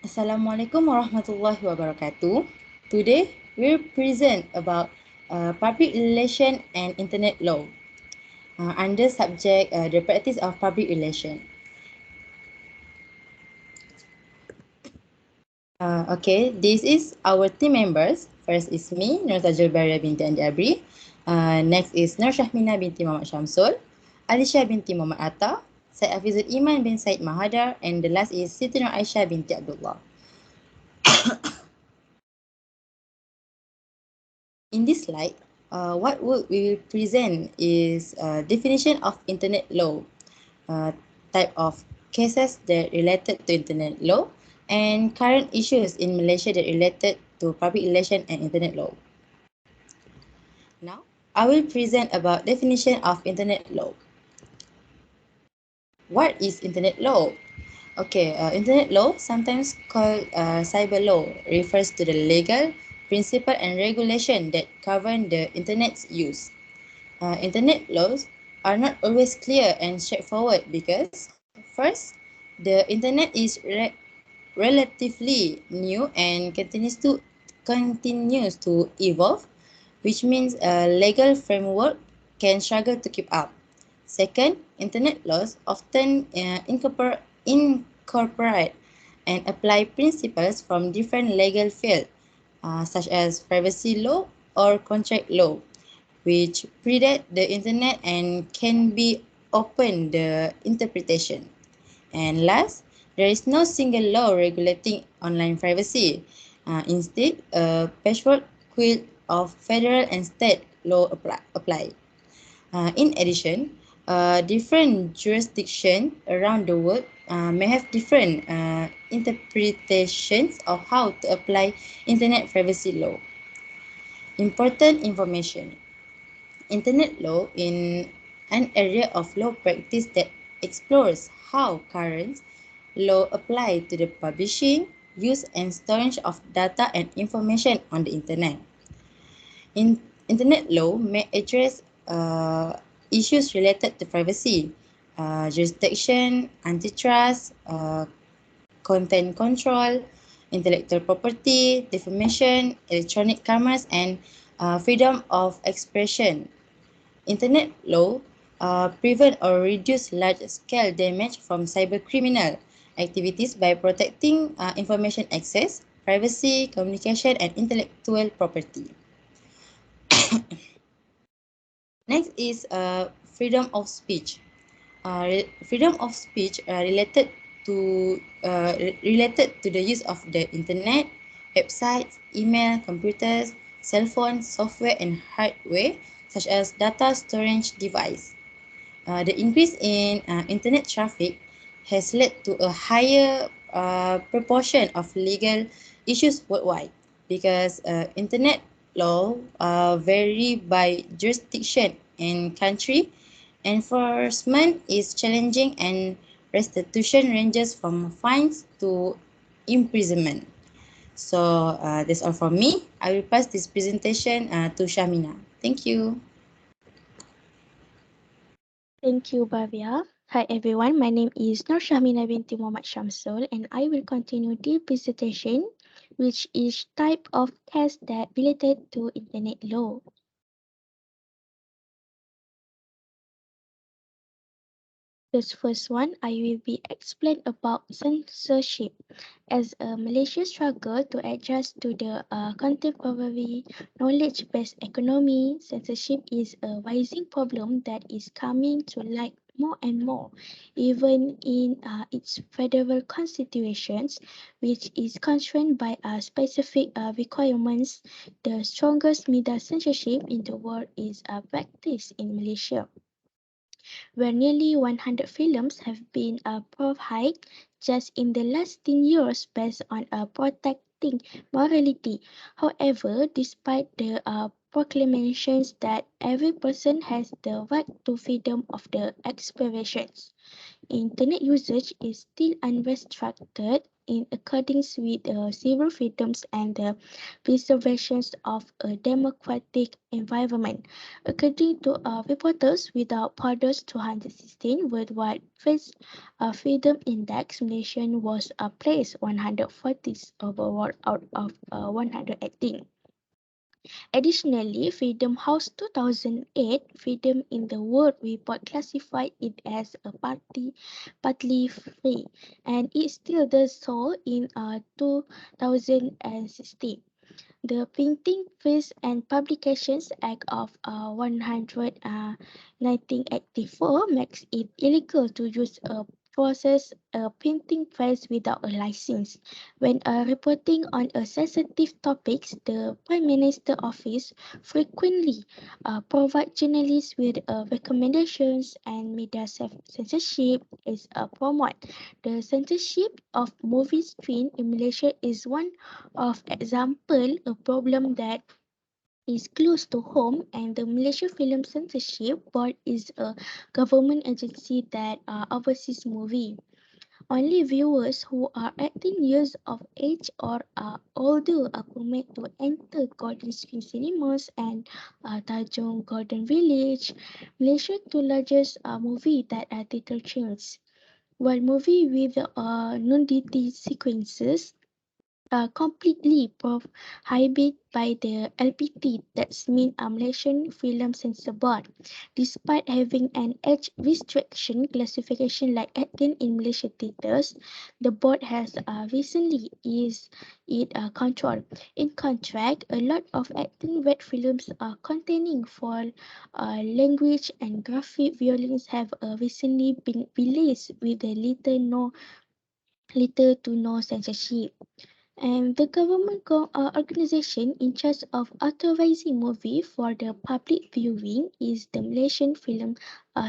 Assalamualaikum warahmatullahi wabarakatuh. Today, we'll present about public relation and internet law under subject the practice of public relation. Okay, this is our team members. First is me, Nur Tajul Bariyah binti Andi Abri. Next is Nur Syahmina binti Muhammad Syamsul, Aleesya binti Muhammad Atta, Syed Hafizul Iman bin Syed Mahadar, and the last is Siti Nur Aisha binti Abdullah. In this slide, what we will present is a definition of internet law, type of cases that related to internet law, and current issues in Malaysia that related to public relation and internet law. Now, I will present about definition of internet law. What is internet law? Okay, internet law, sometimes called cyber law, refers to the legal principle and regulation that govern the internet's use. Internet laws are not always clear and straightforward because, first, the internet is relatively new and continues to evolve, which means a legal framework can struggle to keep up. Second, internet laws often incorporate and apply principles from different legal fields, such as privacy law or contract law, which predate the internet and can be open the interpretation. And last, there is no single law regulating online privacy. Instead, a patchwork quilt of federal and state law apply. In addition, different jurisdictions around the world may have different interpretations of how to apply internet privacy law. Important information. Internet law in an area of law practice that explores how current law apply to the publishing, use and storage of data and information on the internet. Internet law may address issues related to privacy, jurisdiction, antitrust, content control, intellectual property, defamation, electronic commerce, and freedom of expression. Internet law prevent or reduce large-scale damage from cybercriminal activities by protecting information access, privacy, communication, and intellectual property. Next is freedom of speech. Freedom of speech related to the use of the internet, websites, email, computers, cell phones, software, and hardware, such as data storage device. The increase in internet traffic has led to a higher proportion of legal issues worldwide because internet law vary by jurisdiction and country. Enforcement is challenging and restitution ranges from fines to imprisonment. So that's all from me. I will pass this presentation to Syahmina. Thank you. Thank you, Bariyah. Hi everyone, my name is Nur Syahmina binti Muhammad Syamsul and I will continue the presentation which is type of case that related to internet law. The first one, I will be explain about censorship. As Malaysia struggle to adjust to the contemporary knowledge-based economy, censorship is a rising problem that is coming to light more and more, even in its federal constitutions, which is constrained by specific requirements. The strongest media censorship in the world is practiced in Malaysia where nearly 100 films have been prohibited just in the last 10 years based on protecting morality. However, despite the proclamations that every person has the right to freedom of the expressions, internet usage is still unrestricted in accordance with civil freedoms and the preservation of a democratic environment. According to Reporters Without Borders 216 Worldwide Freedom Index, Malaysia was placed 140th overall out of 118. Additionally, Freedom House 2008 Freedom in the World report classified it as a partly free, and it still does so in 2016. The Printing, Press and Publications Act of 1984 makes it illegal to use a process a printing press without a license. When reporting on a sensitive topics, the Prime Minister Office frequently provide journalists with recommendations, and media censorship is promote. The censorship of movie screen in Malaysia is one of example a problem that is close to home, and the Malaysia Film Censorship Board is a government agency that oversees movie. Only viewers who are 18 years of age or are older are permitted to enter Golden Screen Cinemas and Tanjung Golden Village, Malaysia two largest movie that are theatre chains. While movie with nudity sequences completely prohibited by the LPT, that's mean Malaysian Film Censor Board. Despite having an age restriction classification like 18 in Malaysia theatres, the board has recently eased its control. In contrast, a lot of 18 red films containing foul language and graphic violence have recently been released with a little to no censorship. And the government organization in charge of authorizing movie for the public viewing is the Malaysian Film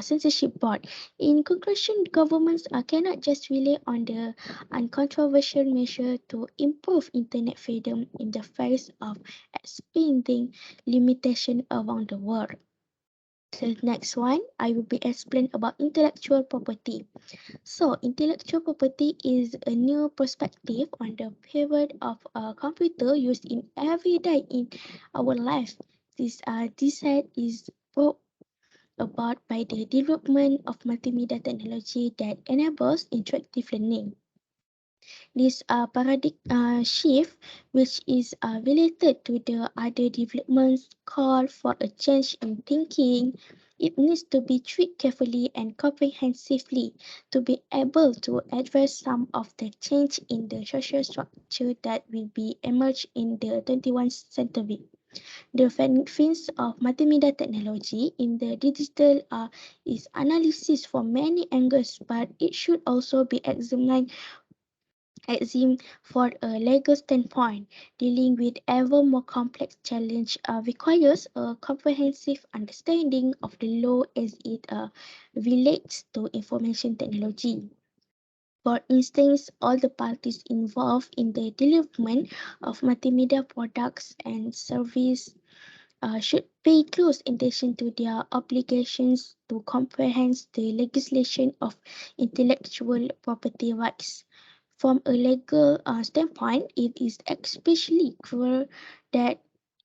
Censorship Board. In conclusion, governments cannot just rely on the uncontroversial measure to improve internet freedom in the face of expanding limitation around the world. So next one, I will be explain about intellectual property. So, intellectual property is a new perspective on the period of a computer used in every day in our life. This set is brought about by the development of multimedia technology that enables interactive learning. This paradigm shift, which is related to the other developments, call for a change in thinking. It needs to be treated carefully and comprehensively to be able to address some of the change in the social structure that will be emerge in the 21st century. The benefits of multimedia technology in the digital is analysis from many angles, but it should also be examined for a legal standpoint. Dealing with ever more complex challenge requires a comprehensive understanding of the law as it relates to information technology. For instance, all the parties involved in the development of multimedia products and services should pay close attention to their obligations to comprehend the legislation of intellectual property rights. From a legal standpoint, it is especially crucial that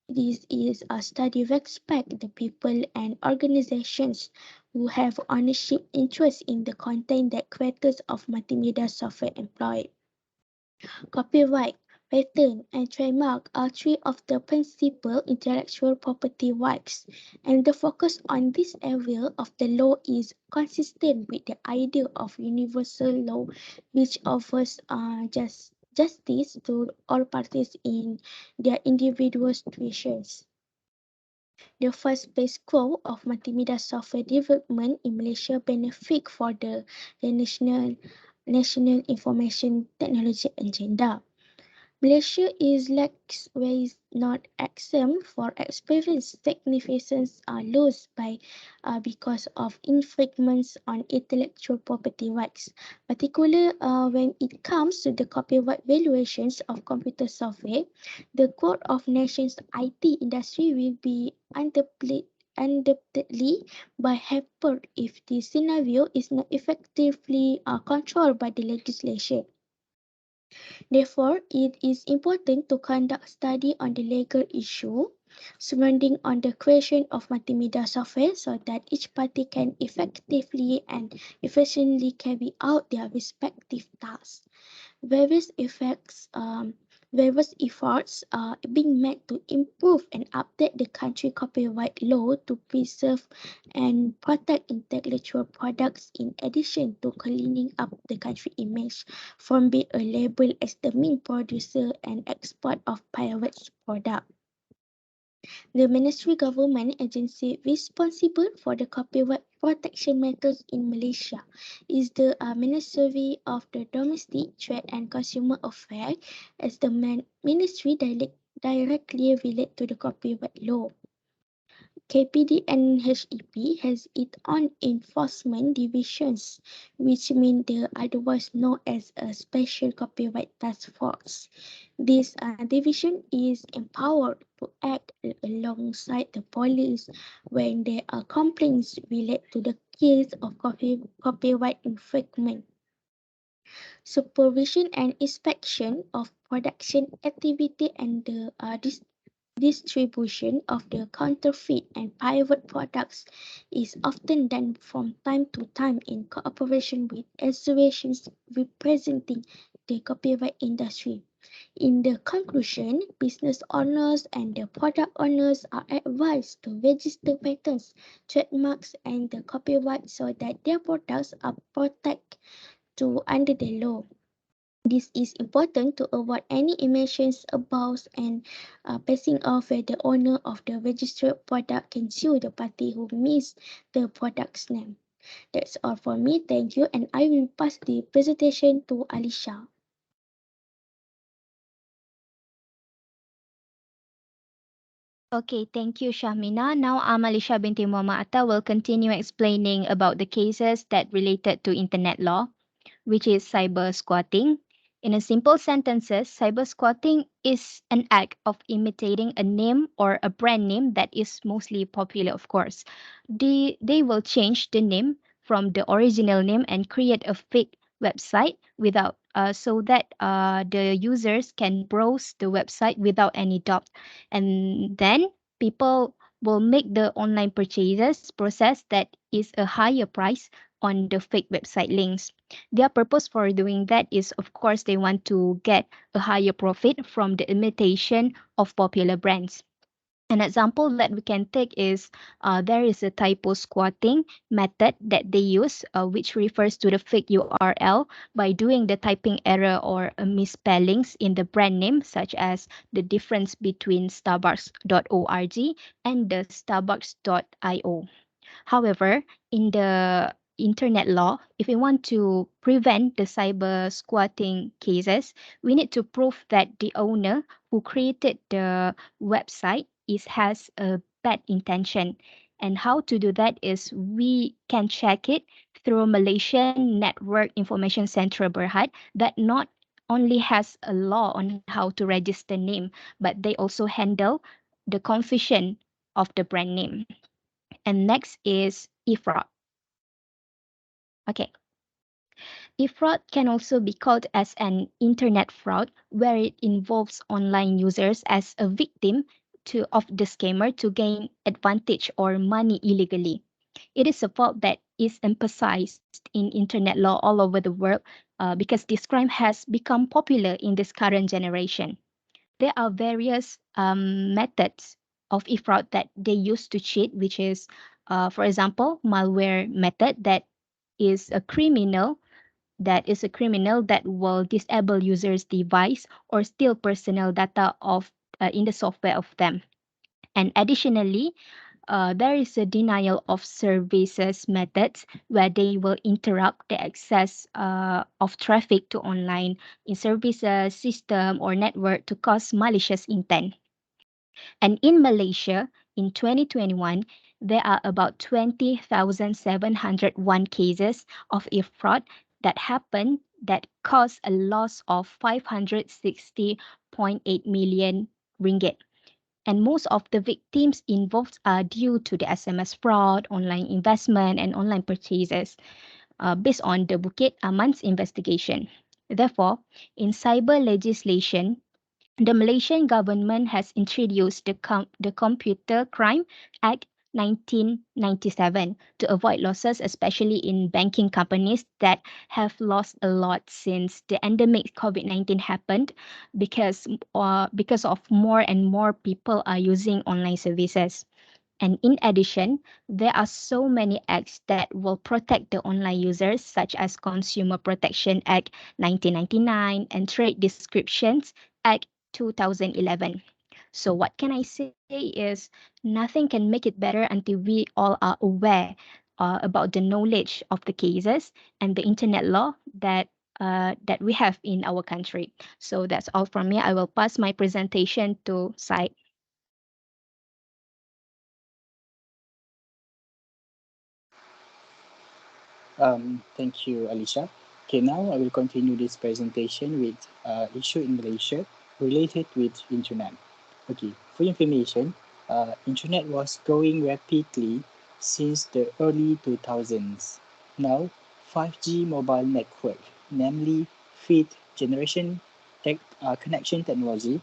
this is a study respect the people and organizations who have ownership interest in the content that creators of multimedia software employ. Copyright, patent, and trademark are three of the principal intellectual property rights, and the focus on this area of the law is consistent with the idea of universal law, which offers justice to all parties in their individual situations. The first base core of multimedia software development in Malaysia benefit for the national information technology agenda. Malaysia is likewise not exempt for experiencing significant loss because of infringements on intellectual property rights, particularly when it comes to the copyright valuations of computer software. The core of nation's IT industry will be undoubtedly by hampered if the scenario is not effectively controlled by the legislation. Therefore, it is important to conduct study on the legal issue surrounding on the creation of multimedia software so that each party can effectively and efficiently carry out their respective tasks. Various effects, various efforts are being made to improve and update the country copyright law to preserve and protect intellectual products in addition to cleaning up the country image from being a label as the main producer and export of pirates product. The ministry government agency responsible for the copyright protection matters in Malaysia is the Ministry of the Domestic Trade and Consumer Affairs as the ministry directly relate to the copyright law. KPD and HEP has its own enforcement divisions, which mean they are otherwise known as a special copyright task force. This division is empowered to act alongside the police when there are complaints related to the case of copyright infringement. Supervision and inspection of production activity and the distribution of the counterfeit and pirate products is often done from time to time in cooperation with associations representing the copyright industry. In the conclusion, business owners and the product owners are advised to register patents, trademarks, and the copyright so that their products are protected to under the law. This is important to avoid any emissions abuse and passing off where the owner of the registered product can sue the party who missed the product's name. That's all for me. Thank you. And I will pass the presentation to Aleesya. Okay, thank you, Syahmina. Now, Aleesya binti Muhammad Atta will continue explaining about the cases that related to internet law, which is cyber squatting. In a simple sentences, cyber squatting is an act of imitating a name or a brand name that is mostly popular, of course. They will change the name from the original name and create a fake website without so that the users can browse the website without any doubt. And then people will make the online purchases process that is a higher price on the fake website links. Their purpose for doing that is, of course, they want to get a higher profit from the imitation of popular brands. An example that we can take is there is a typo squatting method that they use, which refers to the fake URL by doing the typing error or misspellings in the brand name, such as the difference between starbucks.org and the starbucks.io. However, in the internet law, if we want to prevent the cyber squatting cases, we need to prove that the owner who created the website has a bad intention. And how to do that is we can check it through Malaysian Network Information Center Berhad that not only has a law on how to register name, but they also handle the confusion of the brand name. And next is e-fraud. Okay. E-fraud can also be called as an internet fraud, where it involves online users as a victim of the scammer to gain advantage or money illegally. It is a fault that is emphasized in internet law all over the world because this crime has become popular in this current generation. There are various methods of e-fraud that they use to cheat, which is, for example, malware method is a criminal that will disable users' device or steal personal data of in the software of them. And additionally, there is a denial of services methods where they will interrupt the access of traffic to online in services, system, or network to cause malicious intent. And in Malaysia, in 2021, there are about 20,701 cases of e-fraud that happened that caused a loss of 560.8 million ringgit. And most of the victims involved are due to the SMS fraud, online investment, and online purchases, based on the Bukit Aman's investigation. Therefore, in cyber legislation, the Malaysian government has introduced the Computer Crime Act 1997 to avoid losses, especially in banking companies that have lost a lot since the endemic COVID-19 happened because of more and more people are using online services. And in addition, there are so many acts that will protect the online users, such as Consumer Protection Act 1999 and Trade Descriptions Act 2011. So what can I say is nothing can make it better until we all are aware about the knowledge of the cases and the internet law that we have in our country. So that's all from me. I will pass my presentation to Syed. Thank you, Aleesya. Okay, now I will continue this presentation with issue in Malaysia related with internet. Okay, for information, internet was growing rapidly since the early 2000s. Now, 5G mobile network, namely fifth generation connection technology,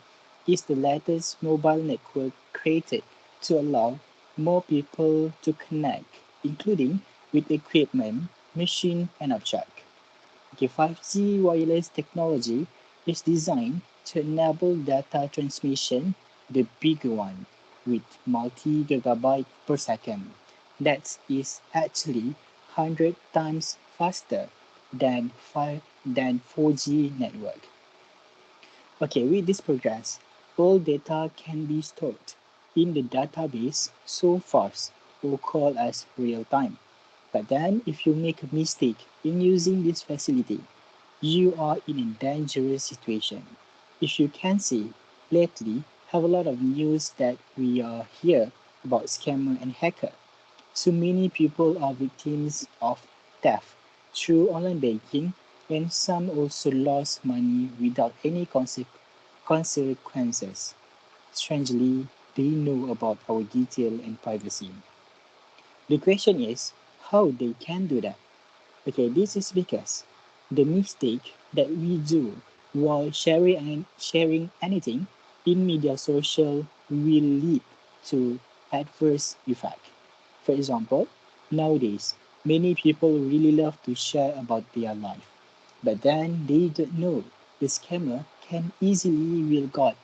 is the latest mobile network created to allow more people to connect, including with equipment, machine, and object. Okay, 5G wireless technology is designed to enable data transmission, the bigger one, with multi-gigabyte per second. That is actually 100 times faster than 4G network. Okay, with this progress, all data can be stored in the database so fast or called as real time. But then, if you make a mistake in using this facility, you are in a dangerous situation. If you can see, lately have a lot of news that we are hear about scammer and hacker. So many people are victims of theft through online banking, and some also lost money without any consequences. Strangely, they know about our detail and privacy. The question is how they can do that. Okay, this is because the mistake that we do while sharing anything in media social will lead to adverse effect. For example, nowadays many people really love to share about their life, but then they don't know the scammer can easily will got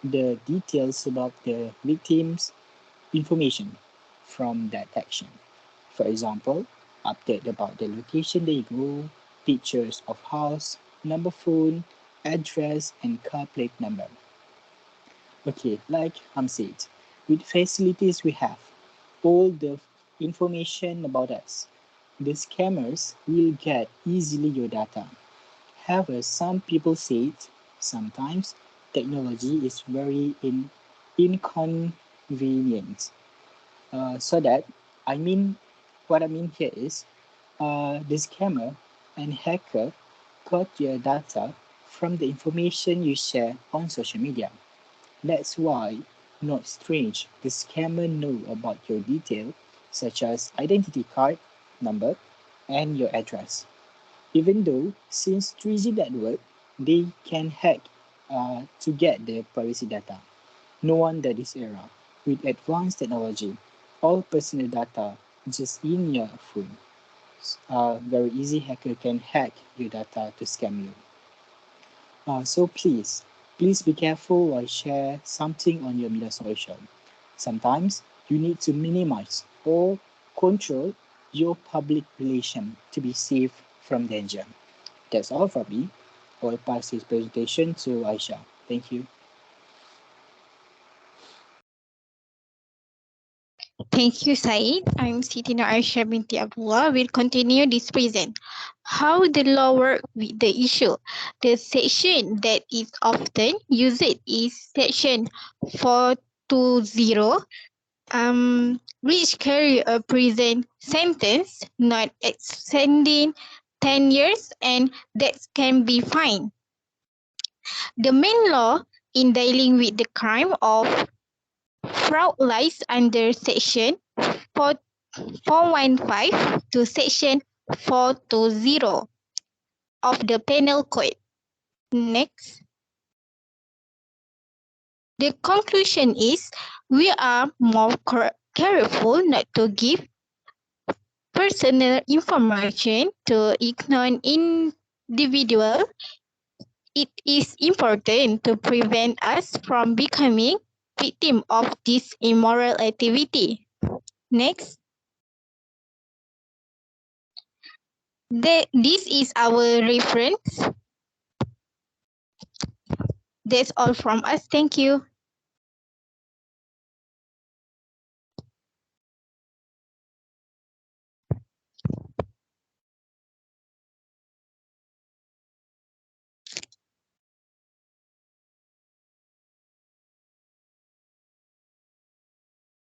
the details about the victims information from that action. For example, update about the location they go, pictures of house, number phone, address, and car plate number. Okay, like said, with facilities we have, all the information about us, the scammers will get easily your data. However, some people say it, sometimes technology is very inconvenient. So that I mean, what I mean here is the scammer and hacker got your data from the information you share on social media. That's why, not strange, the scammer know about your detail such as identity card number and your address. Even though since 3G network, they can hack to get the privacy data. No wonder this era, with advanced technology, all personal data just in your phone. Very easy hacker can hack your data to scam you. So please be careful while share something on your media social. Sometimes you need to minimize or control your public relation to be safe from danger. That's all from me. I will pass this presentation to Aisha. Thank you. Thank you, Syed. I'm Sitina Aisha binti Abdullah. Will continue this present. How the law work with the issue. The section that is often used is section 420, which carry a prison sentence not exceeding 10 years and that can be fined. The main law in dealing with the crime of fraud lies under section 415 to section 420 of the Penal Code. Next. The conclusion is we are more careful not to give personal information to unknown individual. It is important to prevent us from becoming victim of this immoral activity. Next. This is our reference. That's all from us. Thank you.